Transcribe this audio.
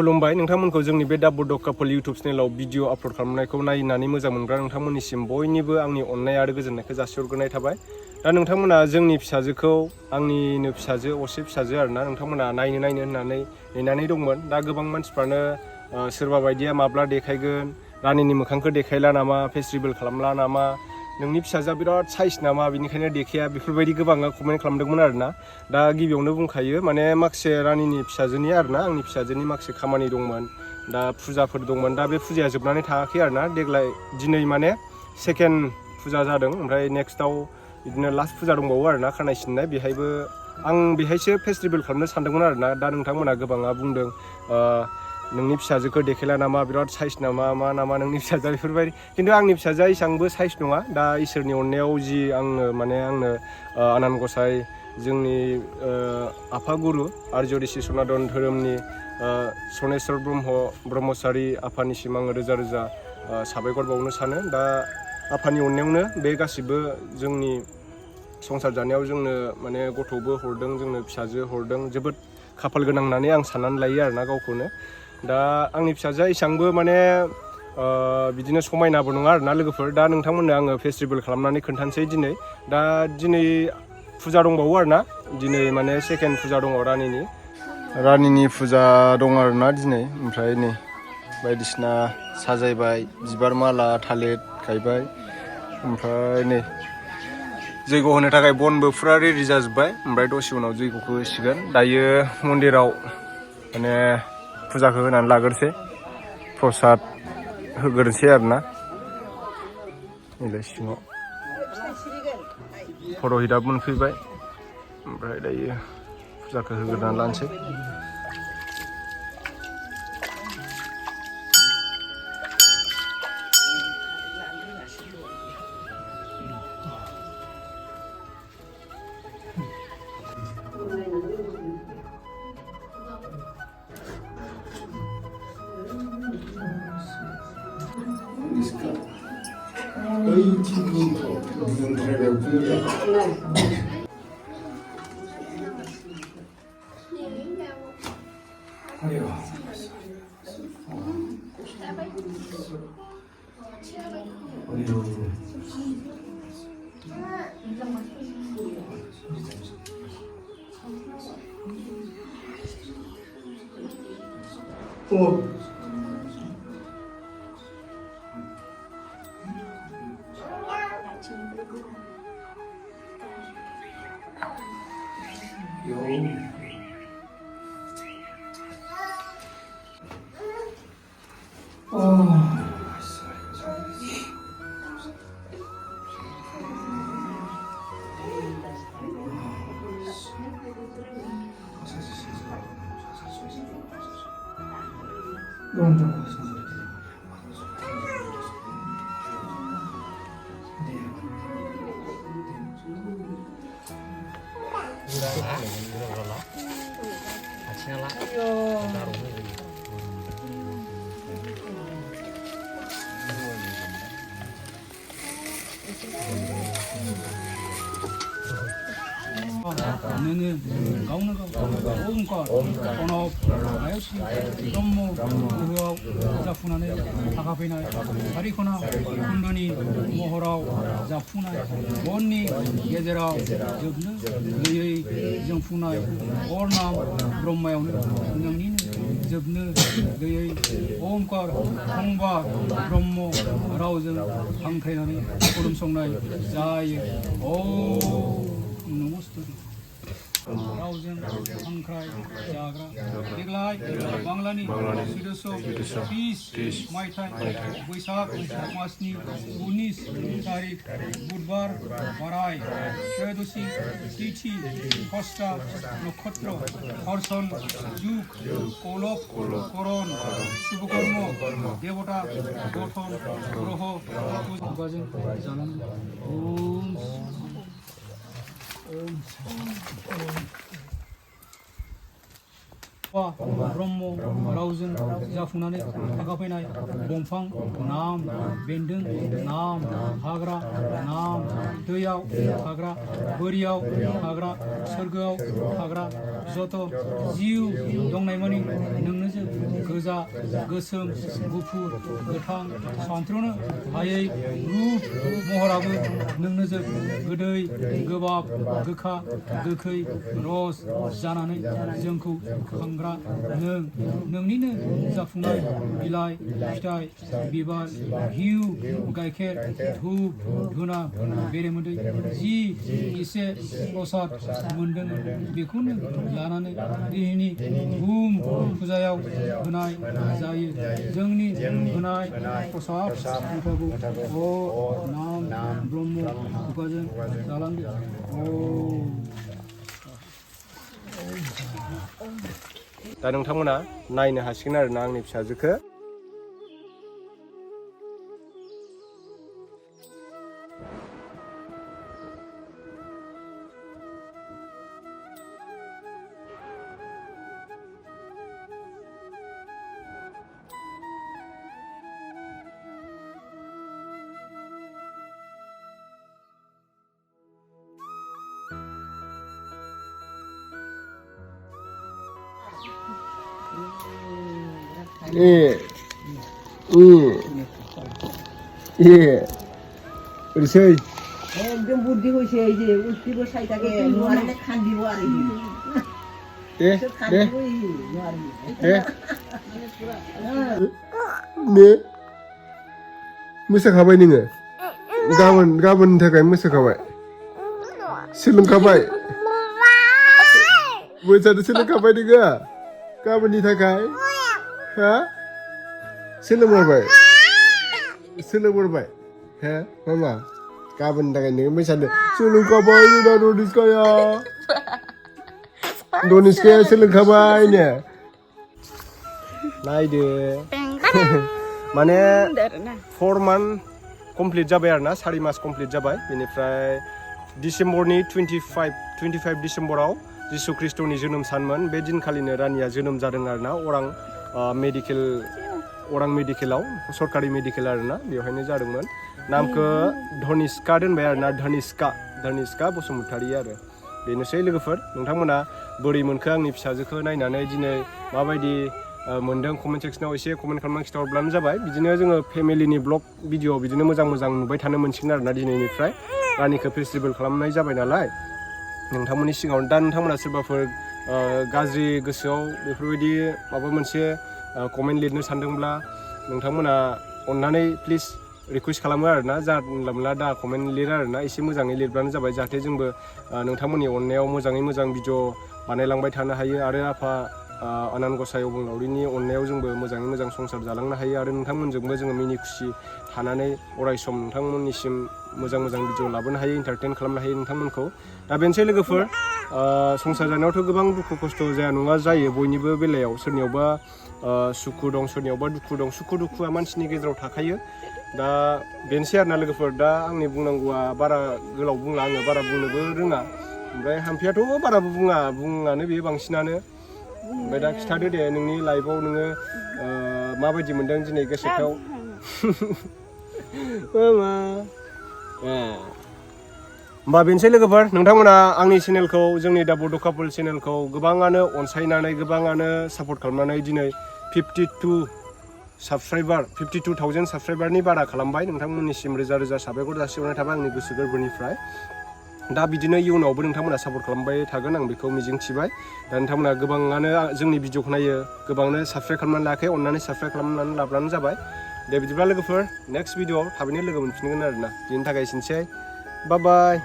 खुलुमबाय नोंथांमोनखौ जोंनि बे दा बड' कापोल इउटुब चेनेलाव भिडिअ आपल'ड खालामनायखौ नायनानै मोजां मोनग्रा नोंथांमोननिसिम बयनिबो आंनि अननाय आरो गोजोननायखौ जासिहरग्रोनाय थाबाय। दा नोंथांमोना जोंनि फिसाजोखौ आंनिनो फिसाजो असे फिसाजो आरोना नोंथांमोना नायनो होननानै नेनानै दंमोन। दा गोबां मानसिफ्रानो सोरबा बायदिया माब्ला देखायगोन, रानिनि मोखांखौ देखायला नामा, फेस्टिभेल खालामला नामा, नोंनि फिसाजोआ बिराद साइज नामा बेनिखायनो देखाया, बेफोरबायदि गोबाङा कमेन्ट खालामदोंमोन आरोना। दा गिबियावनो बुंखायो माने माखासे रानिनि फिसाजोनि आरोना आंनि फिसाजोनि माखासे खामानि दंमोन, दा फुजाफोर दंमोन। दा बे फुजाया जोबनानै थाङाखै आरोना, देग्लाय दिनै माने सेकेन्ड फुजा जादों, ओमफ्राय नेक्स्टआव बिदिनो लास्ट फुजा दंबावो आरोना खानाय सिननाय, बेहायबो आं बेहायसो फेस्टिभेल खालामनो सानदोंमोन आरोना। दा नोंथांमोना गोबाङा बुंदों नोंनि फिसाजोखौ देखायला नामा, बिराद साइज नामा, मा नामा नोंनि फिसाजोआ, बेफोरबायदि। खिन्थु आंनि फिसाजोआ एसेबांबो साइज नङा। दा इसोरनि अननायाव जि आंनो आनान गसाइ जोंनि आफागुरु आर्य ऋषि सनातन धोरोमनि सनेस्वर ब्रह्मचारि आफानिसिम आङो रोजा रोजा साबायखर बावनो सानो। दा आफानि अननायावनो बे गासिबो जोंनि संसार जानायाव जोंनो माने गथ'बो हरदों, जोंनो फिसाजो हरदों, जोबोद खाफाल गोनां होननानै आं साननानै लायो आरोना गावखौनो। दा आंनि फिसाजोआ एसेबांबो माने बिदिनो समायनाबो नङा आरोना लोगोफोर। दा नोंथांमोननो आङो फेस्टिभेल खालामनानै खोन्थानोसै दिनै। दा दिनै फुजा दंबावो आरोना, दिनै माने सेकेन्ड फुजा दङ रानिनि फुजा दं आरोना दिनै। ओमफ्राय नै बायदिसिना साजायबाय, बिबार माला थालिर गायबाय, ओमफ्राय नै जैग' होनो थाखाय बनबो फुरा रेडि जाजोब्बाय। ओमफ्राय दसे उनाव जैग'खौ होसिगोन। दायो मन्दिराव माने फुजाखौ होनानै लाग्रोसै, प्रसाद होग्रोसै आरोना। नैलाय सिङाव पुर'हितआबो मोनफैबाय, ओमफ्राय दायो फुजाखौ होग्रोनानै लानोसै। 너는 가오는 오음과 언업 나요시 브롬모 우르아우 자푸나네 타가페나이 다리코나 군더니 모호라우 자푸나이 원니 예제라우 접는 너의 정푸나이 오르남 브롬마요는 분명히는 접는 너의 오음과 홍바 브롬모 라우전 방크레나니 구름송나이 자이 오 Thousand Ankrai Jagra Deglai Banglani Sudoso Peace Maitai Boisak Masni Unis Tarik Budbar Barai Tredosi Tithi Hosta Nokotro Horson Juk Kolop Koron Subhakarmo Devota Gothon Roho Bhajan Jalan Brahma रावजों जाफुंनानै थाखाफैनाय दंफां नाम, बेन्दों नाम, हाग्रा नाम, दैयाव थाग्रा, बोरियाव थाग्रा, सोरगोआव थाग्रा जत' जिउ दंनायमानि नोंनो जों गोजा गोसोम गुफुर गोथां सानथ्र'नो हायै रुप महराबो नोंनो जोब गोदै गोबाब गोखा गोखै रस जानानै जोंखौ खांग्रा नोंनिनो जाफुंनाय बिलाइ फिथाइ बिबार घिउ गाइखेर धुप धुना बेरेमोदै जि एसे प्रसाद मोनदों बेखौनो लानानै दिनैनि बुहुम फुजायाव होनाय जायो जोंनि होनाय प्रसाद मुथाखौ नाम ब्रह्म खुगाजों जालांदो दा नोंथांमोना नायनो हासिगोन आरोना आंनि फिसाजोखौ উঠছে একদম বুদ্ধি হয়েছে এই যে উঠতিব সাইটাকে নোয়ারে খান্দিব আর मोसाखाबाय नोङो गाबोननि थाखाय मोसाखाबाय सोलोंखाबाय मोसानो सोलोंखाबाय नोङो गाबोननि थाखाय हा सोलोंबाय हे मामा गाबोननि थाखाय नोङो मोसानो सोलोंखाबाय जोंना धनिस्काया सोलोंखाबाय नो नायदो माने 4 मान्थ कमप्लिट जाबाय आरोना 4 मास कमप्लिट जाबाय बेनिफ्राय डिसेम्बरनि 25 डिसेम्बराव जिसु ख्रिस्ट'नि जोनोम सानमोन बे दिनखालिनो रानिया जोनोम जादों आरोना अरां मेडिकेलाव सरकारि मेडिकेल आरोना बेवहायनो जादोंमोन नामखौ धनिस्का दोनबाय आरोना धनिस्का बसुमतारी आरो बेनोसै लोगोफोर नोंथांमोना बोरै मोनखो आंनि फिसाजोखौ नायनानै दिनै माबायदि मोनदों कमेन्ट सेक्सनाव एसे कमेन्ट खालामनानै खिन्थाहरब्लानो जाबाय बिदिनो जोङो फेमिलिनि ब्लग भिडिअ बिदिनो मोजां नुबाय थानो मोनसिगोन आरोना दिनैनिफ्राय रानिखौ फेस्टिभेल खालामनाय जाबाय नालाय नोंथांमोननि सिगाङाव दा नोंथांमोना सोरबाफोर गाज्रि गोसोआव बेफोरबायदि माबा मोनसे कमेन्ट लिरनो सानदोंब्ला नोंथांमोना अननानै प्लिज रिकुवेस्ट खालामो आरोना जानला मोनला दा कमेन्ट लिरा आरोना एसे मोजाङै लिरब्लानो जाबाय जाहाथे जोंबो नोंथांमोननि अननायाव मोजाङै मोजां भिडिअ बानायलांबाय थानो हायो आरो आफा आनान गसाइ अबंलावरिनि अननायाव जोंबो मोजाङै मोजां संसार जालांनो हायो आरो नोंथांमोनजोंबो जोङो मिनि खुसि थानानै अरायसम नोंथांमोननिसिम मोजां भिडिअ लाबोनो हायो इन्टारटेन खालामनो हायो नोंथांमोनखौ दा बेनोसै लोगोफोर संसार जानायावथ' गोबां दुखु खस्थ' जाया नङा जायो बयनिबो बेलायाव सोरनियावबा सुखु दं सोरनियावबा दुखु दं सुखु दुखुआ मानसिनि गेजेराव थाखायो दा बेनोसै आरोना लोगोफोर दा आंनि बुंनांगौआ बारा गोलाव बुंला आङो बारा बुंनोबो रोङा ओमफ्राय हाम्फियाथ' बाराबो बुङानो बेयो बांसिनानो ओमफ्राय दा खिथादो दे नोंनि लाइफआव नोङो माबायदि मोनदों दिनै गोसोखौ होमबा बेनोसै लोगोफोर नोंथांमोना आंनि चेनेलखौ जोंनि दा बड' कापोल चेनेलखौ गोबाङानो अनसायनानै गोबाङानो सापर्ट खालामनानै दिनै 52,000 साबस्क्राइबारनि बारा खालामबाय नोंथांमोननिसिम रोजा रोजा साबायखर जासिहरनाय थाबाय आंनि गोसो गोरबोनिफ्राय दा बिदिनो इयुनावबो नोंथांमोना सापर्ट खालामबाय थागोन आं बेखौ मिजिंथिबाय दा नोंथांमोना गोबाङानो जोंनि भिडिअखौ नायो गोबाङानो साबस्क्राइब खालामनानै लायाखै अननानै साबस्क्राइब खालामनानै लाब्लानो जाबाय दे बिदिब्ला लोगोफोर नेक्स्ट भिडिअआव थाबैनो लोगो मोनफिनगोन आरोना बिनि थाखाय एसेनोसै बाय